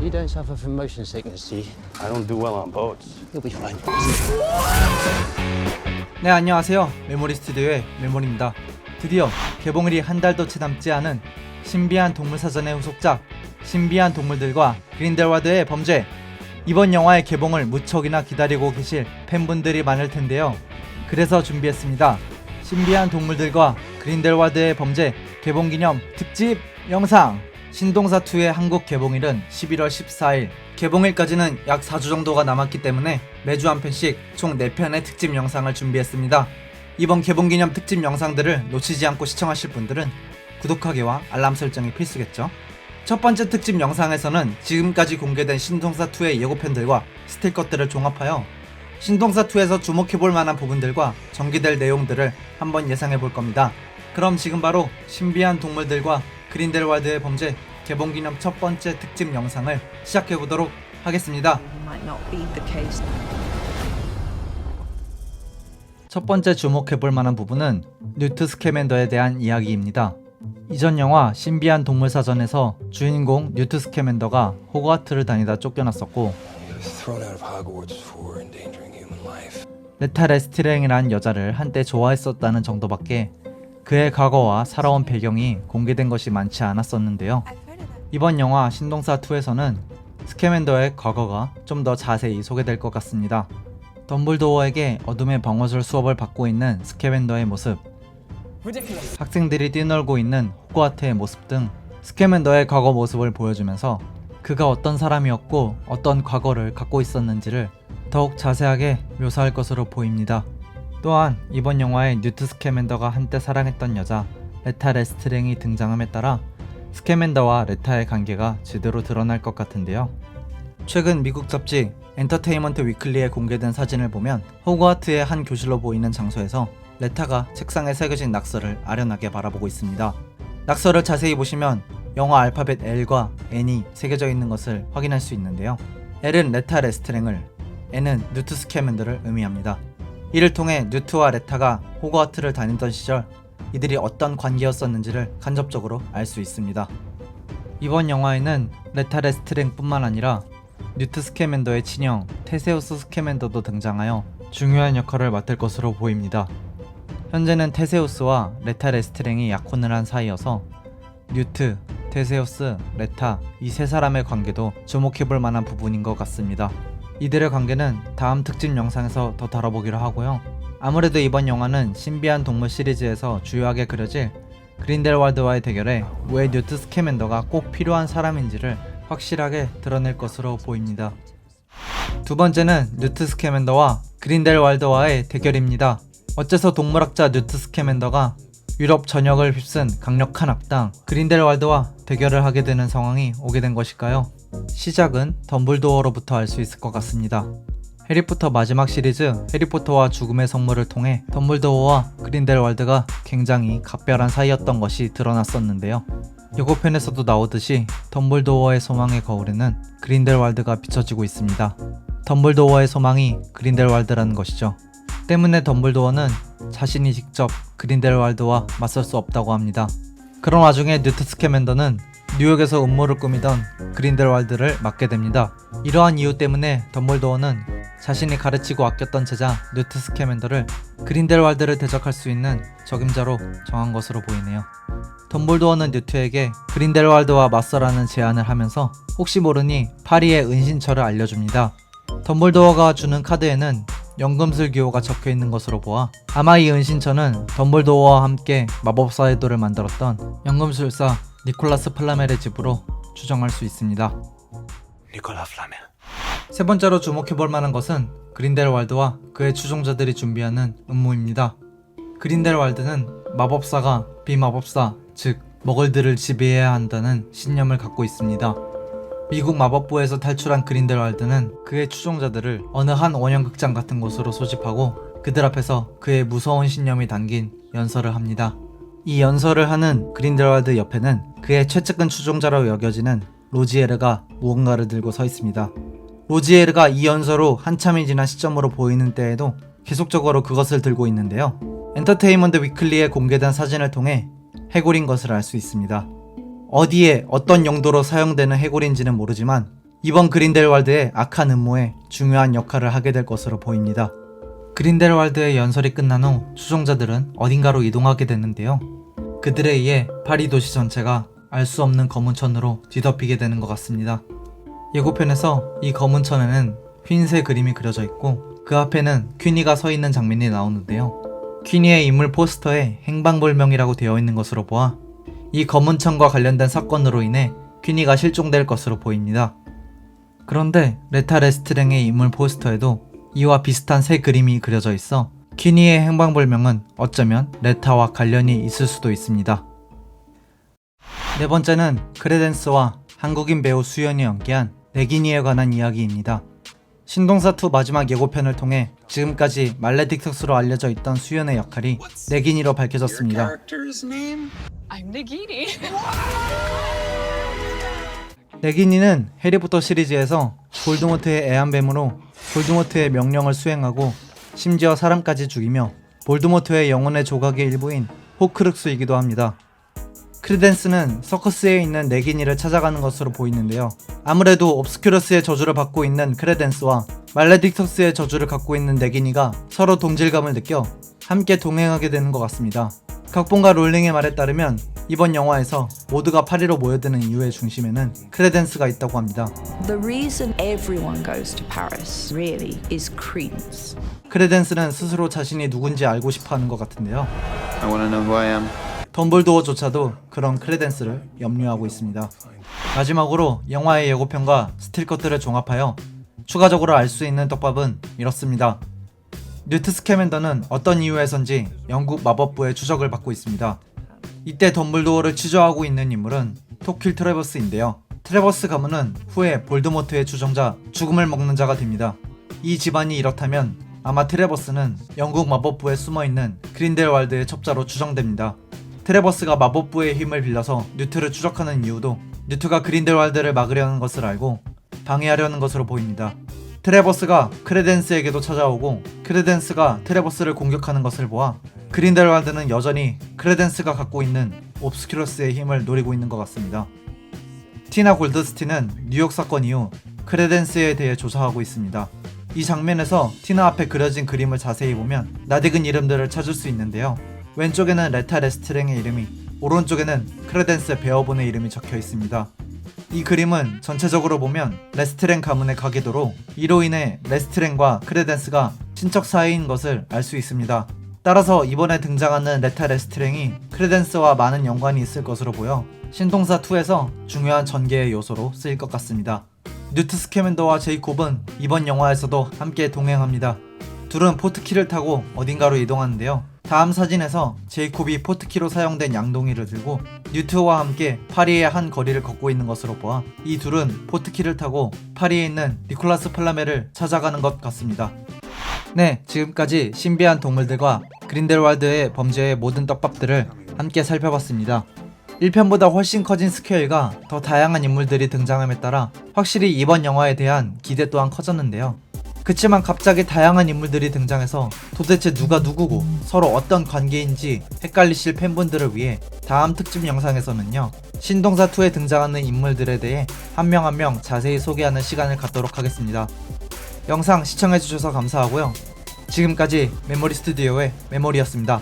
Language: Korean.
you don't suffer from motion sickness, do you? I don't do well on boats. You'll be fine. 네, 안녕하세요. 메모리 스튜디오의 메모리입니다. 드디어 개봉일이 한 달도 채 남지 않은 신비한 동물사전의 후속작 신비한 동물들과 그린델왈드의 범죄. 이번 영화의 개봉을 무척이나 기다리고 계실 팬분들이 많을 텐데요. 그래서 준비했습니다. 신비한 동물들과 그린델왈드의 범죄 개봉기념 특집 영상. 신동사2의 한국 개봉일은 11월 14일, 개봉일까지는 약 4주 정도가 남았기 때문에 매주 한 편씩 총 4편의 특집 영상을 준비했습니다. 이번 개봉기념 특집 영상들을 놓치지 않고 시청하실 분들은 구독하기와 알람 설정이 필수겠죠. 첫 번째 특집 영상에서는 지금까지 공개된 신동사2의 예고편들과 스틸컷들을 종합하여 신동사2에서 주목해볼 만한 부분들과 전개될 내용들을 한번 예상해볼 겁니다. 그럼 지금 바로 신비한 동물들과 그린델왈드의 범죄 개봉기념 첫 번째 특집 영상을 시작해보도록 하겠습니다. 첫 번째 주목해볼 만한 부분은 뉴트 스캐맨더에 대한 이야기입니다. 이전 영화 신비한 동물사전에서 주인공 뉴트 스캐맨더가 호그와트를 다니다 쫓겨났었고, 레타 레스트랭이라는 여자를 한때 좋아했었다는 정도밖에 그의 과거와 살아온 배경이 공개된 것이 많지 않았었는데요. 이번 영화 신동사2에서는 스캐맨더의 과거가 좀 더 자세히 소개될 것 같습니다. 덤블도어에게 어둠의 방어술 수업을 받고 있는 스캐맨더의 모습, 학생들이 뛰놀고 있는 호그와트의 모습 등 스캐맨더의 과거 모습을 보여주면서 그가 어떤 사람이었고 어떤 과거를 갖고 있었는지를 더욱 자세하게 묘사할 것으로 보입니다. 또한 이번 영화에 뉴트 스캐맨더가 한때 사랑했던 여자 레타 레스트랭이 등장함에 따라 스캐맨더와 레타의 관계가 제대로 드러날 것 같은데요. 최근 미국 잡지 엔터테인먼트 위클리에 공개된 사진을 보면 호그와트의 한 교실로 보이는 장소에서 레타가 책상에 새겨진 낙서를 아련하게 바라보고 있습니다. 낙서를 자세히 보시면 영어 알파벳 L과 N이 새겨져 있는 것을 확인할 수 있는데요. L은 레타 레스트랭을, N은 뉴트 스캐맨더를 의미합니다. 이를 통해 뉴트와 레타가 호그와트를 다니던 시절 이들이 어떤 관계였었는지를 간접적으로 알 수 있습니다. 이번 영화에는 레타 레스트랭 뿐만 아니라 뉴트 스캐맨더의 친형 테세우스 스캐맨더도 등장하여 중요한 역할을 맡을 것으로 보입니다. 현재는 테세우스와 레타 레스트랭이 약혼을 한 사이여서 뉴트, 테세우스, 레타 이 세 사람의 관계도 주목해볼 만한 부분인 것 같습니다. 이들의 관계는 다음 특집 영상에서 더 다뤄보기로 하고요. 아무래도 이번 영화는 신비한 동물 시리즈에서 주요하게 그려질 그린델왈드와의 대결에 왜 뉴트 스캐맨더가 꼭 필요한 사람인지를 확실하게 드러낼 것으로 보입니다. 두 번째는 뉴트 스캐맨더와 그린델왈드와의 대결입니다. 어째서 동물학자 뉴트 스캐맨더가 유럽 전역을 휩쓴 강력한 악당 그린델왈드와 대결을 하게 되는 상황이 오게 된 것일까요? 시작은 덤블도어로부터 알 수 있을 것 같습니다. 해리포터 마지막 시리즈 해리포터와 죽음의 성물을 통해 덤블도어와 그린델왈드가 굉장히 각별한 사이였던 것이 드러났었는데요. 예고편에서도 나오듯이 덤블도어의 소망의 거울에는 그린델왈드가 비춰지고 있습니다. 덤블도어의 소망이 그린델왈드라는 것이죠. 때문에 덤블도어는 자신이 직접 그린델왈드와 맞설 수 없다고 합니다. 그런 와중에 뉴트 스캐맨더는 뉴욕에서 음모를 꾸미던 그린델왈드를 맡게 됩니다. 이러한 이유 때문에 덤블도어는 자신이 가르치고 아꼈던 제자 뉴트 스캐맨더를 그린델왈드를 대적할 수 있는 적임자로 정한 것으로 보이네요. 덤블도어는 뉴트에게 그린델왈드와 맞서라는 제안을 하면서 혹시 모르니 파리의 은신처를 알려줍니다. 덤블도어가 주는 카드에는 연금술 기호가 적혀있는 것으로 보아 아마 이 은신처는 덤블도어와 함께 마법사의 돌을 만들었던 연금술사 니콜라스 플라멜의 집으로 추정할 수 있습니다. 니콜라 플라멜. 세 번째로 주목해볼 만한 것은 그린델왈드와 그의 추종자들이 준비하는 음모입니다. 그린델왈드는 마법사가 비마법사, 즉 머글들을 지배해야 한다는 신념을 갖고 있습니다. 미국 마법부에서 탈출한 그린델왈드는 그의 추종자들을 어느 한 원형극장 같은 곳으로 소집하고 그들 앞에서 그의 무서운 신념이 담긴 연설을 합니다. 이 연설을 하는 그린델왈드 옆에는 그의 최측근 추종자로 여겨지는 로지에르가 무언가를 들고 서 있습니다. 로지에르가 이 연설 후 한참이 지난 시점으로 보이는 때에도 계속적으로 그것을 들고 있는데요. 엔터테인먼트 위클리에 공개된 사진을 통해 해골인 것을 알 수 있습니다. 어디에 어떤 용도로 사용되는 해골인지는 모르지만 이번 그린델왈드의 악한 음모에 중요한 역할을 하게 될 것으로 보입니다. 그린델왈드의 연설이 끝난 후 추종자들은 어딘가로 이동하게 됐는데요. 그들에 의해 파리 도시 전체가 알 수 없는 검은 천으로 뒤덮이게 되는 것 같습니다. 예고편에서 이 검은 천에는 흰색 그림이 그려져 있고 그 앞에는 퀸이가 서 있는 장면이 나오는데요. 퀸이의 인물 포스터에 행방불명이라고 되어 있는 것으로 보아 이 검은 천과 관련된 사건으로 인해 퀸이가 실종될 것으로 보입니다. 그런데 레타 레스트랭의 인물 포스터에도 이와 비슷한 새 그림이 그려져 있어 퀸이의 행방불명은 어쩌면 레타와 관련이 있을 수도 있습니다. 네 번째는 크레덴스와 한국인 배우 수연이 연기한 네기니에 관한 이야기입니다. 신동사2 마지막 예고편을 통해 지금까지 말레딕터스로 알려져 있던 수연의 역할이 네기니로 밝혀졌습니다. I'm Nagini. 네기니는 해리포터 시리즈에서 볼드모트의 애완뱀으로 볼드모트의 명령을 수행하고 심지어 사람까지 죽이며 볼드모트의 영혼의 조각의 일부인 호크룩스이기도 합니다. 크레덴스는 서커스에 있는 네기니를 찾아가는 것으로 보이는데요. 아무래도 옵스큐러스의 저주를 받고 있는 크레덴스와 말레딕터스의 저주를 갖고 있는 네기니가 서로 동질감을 느껴 함께 동행하게 되는 것 같습니다. 각본가 롤링의 말에 따르면 이번 영화에서 모두가 파리로 모여드는 이유의 중심에는 크레덴스가 있다고 합니다. The reason everyone goes to Paris really is credence. 크레덴스는 스스로 자신이 누군지 알고 싶어하는 것 같은데요. I want to know who I am. 덤블도어조차도 그런 크레덴스를 염려하고 있습니다. 마지막으로 영화의 예고편과 스틸컷들을 종합하여 추가적으로 알 수 있는 떡밥은 이렇습니다. 뉴트 스캐맨더는 어떤 이유에선지 영국 마법부의 추적을 받고 있습니다. 이때 덤블도어를 취조하고 있는 인물은 토킬 트래버스인데요. 트래버스 가문은 후에 볼드모트의 추종자 죽음을 먹는 자가 됩니다. 이 집안이 이렇다면 아마 트래버스는 영국 마법부에 숨어있는 그린델왈드의 첩자로 추정됩니다. 트래버스가 마법부의 힘을 빌려서 뉴트를 추적하는 이유도 뉴트가 그린델왈드를 막으려는 것을 알고 방해하려는 것으로 보입니다. 트래버스가 크레덴스에게도 찾아오고 크레덴스가 트래버스를 공격하는 것을 보아 그린델왈드는 여전히 크레덴스가 갖고 있는 옵스큐러스의 힘을 노리고 있는 것 같습니다. 티나 골드스틴은 뉴욕 사건 이후 크레덴스에 대해 조사하고 있습니다. 이 장면에서 티나 앞에 그려진 그림을 자세히 보면 낯익은 이름들을 찾을 수 있는데요. 왼쪽에는 레타 레스트랭의 이름이, 오른쪽에는 크레덴스 베어본의 이름이 적혀 있습니다. 이 그림은 전체적으로 보면 레스트랭 가문의 가계도로 이로 인해 레스트랭과 크레덴스가 친척 사이인 것을 알 수 있습니다. 따라서 이번에 등장하는 레타 레스트랭이 크레덴스와 많은 연관이 있을 것으로 보여 신동사2에서 중요한 전개의 요소로 쓰일 것 같습니다. 뉴트 스캐맨더와 제이콥은 이번 영화에서도 함께 동행합니다. 둘은 포트키를 타고 어딘가로 이동하는데요. 다음 사진에서 제이콥이 포트키로 사용된 양동이를 들고 뉴트와 함께 파리의 한 거리를 걷고 있는 것으로 보아 이 둘은 포트키를 타고 파리에 있는 니콜라스 플라메를 찾아가는 것 같습니다. 네, 지금까지 신비한 동물들과 그린델왈드의 범죄의 모든 떡밥들을 함께 살펴봤습니다. 1편보다 훨씬 커진 스케일과 더 다양한 인물들이 등장함에 따라 확실히 이번 영화에 대한 기대 또한 커졌는데요. 그치만 갑자기 다양한 인물들이 등장해서 도대체 누가 누구고 서로 어떤 관계인지 헷갈리실 팬분들을 위해 다음 특집 영상에서는요, 신동사2에 등장하는 인물들에 대해 한 명 한 명 자세히 소개하는 시간을 갖도록 하겠습니다. 영상 시청해주셔서 감사하고요. 지금까지 메모리 스튜디오의 메모리였습니다.